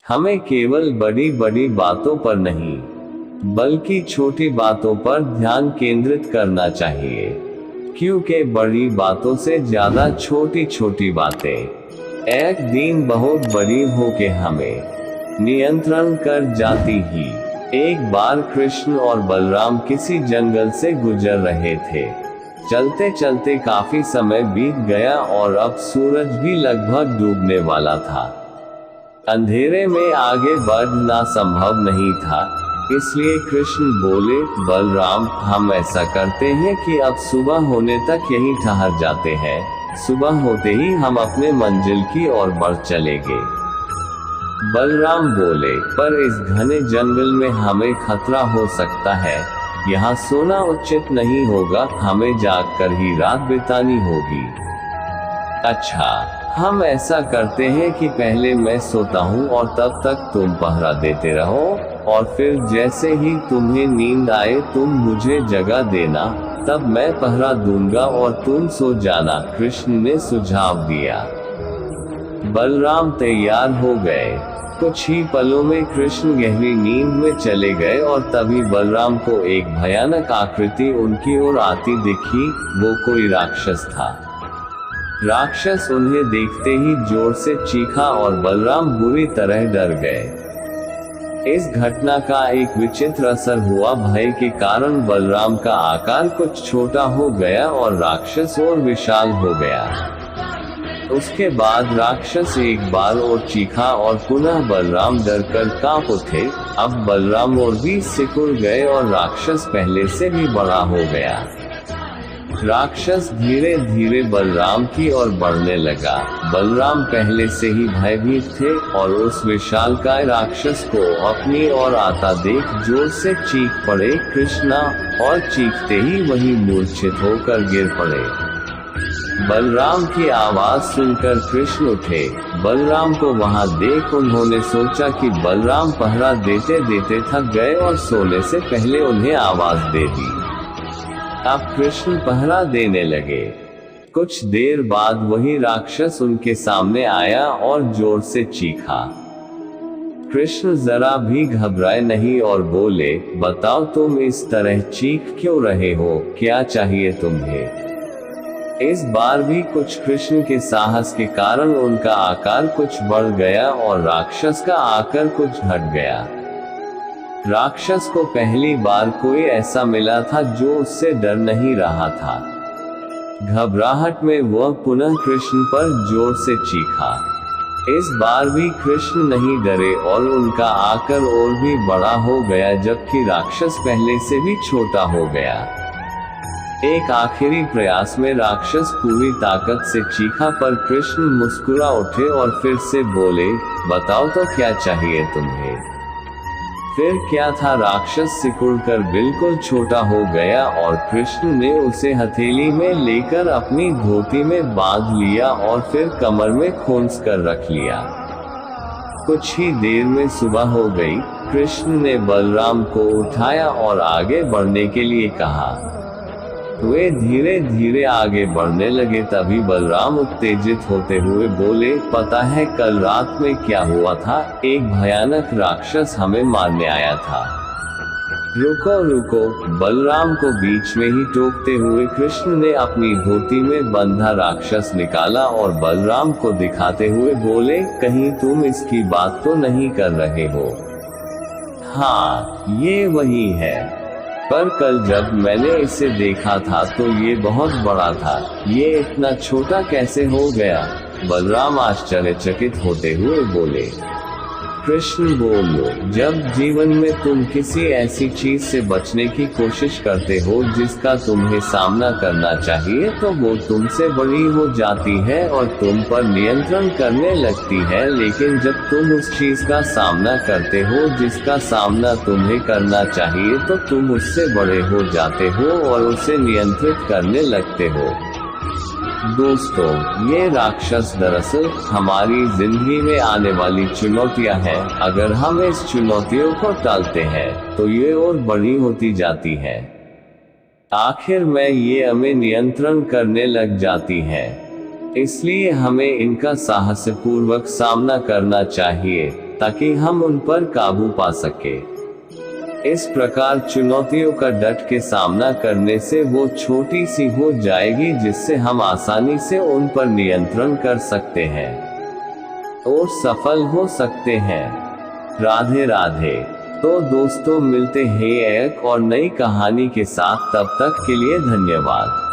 हमें केवल बड़ी बड़ी बातों पर नहीं, बल्कि छोटी बातों पर ध्यान केंद्रित करना चाहिए, क्योंकि बड़ी बातों से ज्यादा छोटी छोटी बातें एक दिन बहुत बड़ी होके हमें नियंत्रण कर जाती ही। एक बार कृष्ण और बलराम किसी जंगल से गुजर रहे थे। चलते चलते काफी समय बीत गया और अब सूरज भी लगभग डूबने वाला था। अंधेरे में आगे बढ़ना संभव नहीं था, इसलिए कृष्ण बोले, बलराम, हम ऐसा करते हैं कि अब सुबह होने तक यहीं ठहर जाते हैं। सुबह होते ही हम अपने मंजिल की ओर बढ़ चलेंगे। बलराम बोले, पर इस घने जंगल में हमें खतरा हो सकता है, यहाँ सोना उचित नहीं होगा, हमें जागकर ही रात बितानी होगी। अच्छा, हम ऐसा करते हैं कि पहले मैं सोता हूँ और तब तक तुम पहरा देते रहो, और फिर जैसे ही तुम्हें नींद आए तुम मुझे जगा देना, तब मैं पहरा दूंगा और तुम सो जाना, कृष्ण ने सुझाव दिया। बलराम तैयार हो गए। कुछ ही पलों में कृष्ण गहरी नींद में चले गए और तभी बलराम को एक भयानक आकृति उनकी ओर आती दिखी। वो कोई राक्षस था। राक्षस उन्हें देखते ही जोर से चीखा और बलराम बुरी तरह डर गए। इस घटना का एक विचित्र असर हुआ। भय के कारण बलराम का आकार कुछ छोटा हो गया और राक्षस और विशाल हो गया। उसके बाद राक्षस एक बार और चीखा और पुनः बलराम डरकर कांप उठे। अब बलराम और भी सिकुड़ गए और राक्षस पहले से भी बड़ा हो गया। राक्षस धीरे धीरे बलराम की ओर बढ़ने लगा। बलराम पहले से ही भयभीत थे और उस विशालकाय राक्षस को अपनी ओर आता देख जोर से चीख पड़े, कृष्णा, और चीखते ही वही मूर्छित होकर गिर पड़े। बलराम की आवाज सुनकर कृष्ण उठे। बलराम को वहां देख उन्होंने सोचा कि बलराम पहरा देते देते थक गए और सोने से पहले उन्हें आवाज दे दी। अब कृष्ण पहरा देने लगे। कुछ देर बाद वही राक्षस उनके सामने आया और जोर से चीखा। कृष्ण जरा भी घबराए नहीं और बोले, बताओ तुम इस तरह चीख क्यों रहे हो, क्या चाहिए तुम्हें? इस बार भी कुछ कृष्ण के साहस के कारण उनका आकार कुछ बढ़ गया और राक्षस का आकार कुछ घट गया। राक्षस को पहली बार कोई ऐसा मिला था जो उससे डर नहीं रहा था। घबराहट में वह पुनः कृष्ण पर जोर से चीखा। इस बार भी कृष्ण नहीं डरे और उनका आकार और भी बड़ा हो गया, जबकि राक्षस पहले से भी छोटा हो गया। एक आखिरी प्रयास में राक्षस पूरी ताकत से चीखा, पर कृष्ण मुस्कुरा उठे और फिर से बोले, बताओ तो क्या चाहिए तुम्हें? फिर क्या था, राक्षस सिकुड़कर बिल्कुल छोटा हो गया और कृष्ण ने उसे हथेली में लेकर अपनी धोती में बांध लिया और फिर कमर में खोंस कर रख लिया। कुछ ही देर में सुबह हो गई। कृष्ण ने बलराम को उठाया और आगे बढ़ने के लिए कहा। वे धीरे धीरे आगे बढ़ने लगे। तभी बलराम उत्तेजित होते हुए बोले, पता है कल रात में क्या हुआ था? एक भयानक राक्षस हमें मारने आया था। रुको रुको, बलराम को बीच में ही टोकते हुए कृष्ण ने अपनी धोती में बंधा राक्षस निकाला और बलराम को दिखाते हुए बोले, कहीं तुम इसकी बात तो नहीं कर रहे हो? हाँ, ये वही है, पर कल जब मैंने इसे देखा था तो ये बहुत बड़ा था, ये इतना छोटा कैसे हो गया? बलराम आश्चर्यचकित होते हुए बोले। कृष्ण बोलो, जब जीवन में तुम किसी ऐसी चीज से बचने की कोशिश करते हो जिसका तुम्हें सामना करना चाहिए, तो वो तुमसे बड़ी हो जाती है और तुम पर नियंत्रण करने लगती है। लेकिन जब तुम उस चीज का सामना करते हो जिसका सामना तुम्हें करना चाहिए, तो तुम उससे बड़े हो जाते हो और उसे नियंत्रित करने लगते हो। दोस्तों, ये राक्षस दरअसल हमारी जिंदगी में आने वाली चुनौतियां हैं। अगर हम इस चुनौतियों को टालते हैं तो ये और बड़ी होती जाती है। आखिर में ये हमें नियंत्रण करने लग जाती है। इसलिए हमें इनका साहसपूर्वक सामना करना चाहिए। ताकि हम उन पर काबू पा सके। इस प्रकार चुनौतियों का डट के सामना करने से वो छोटी सी हो जाएगी, जिससे हम आसानी से उन पर नियंत्रण कर सकते हैं और सफल हो सकते हैं। राधे राधे। तो दोस्तों, मिलते हैं एक और नई कहानी के साथ, तब तक के लिए धन्यवाद।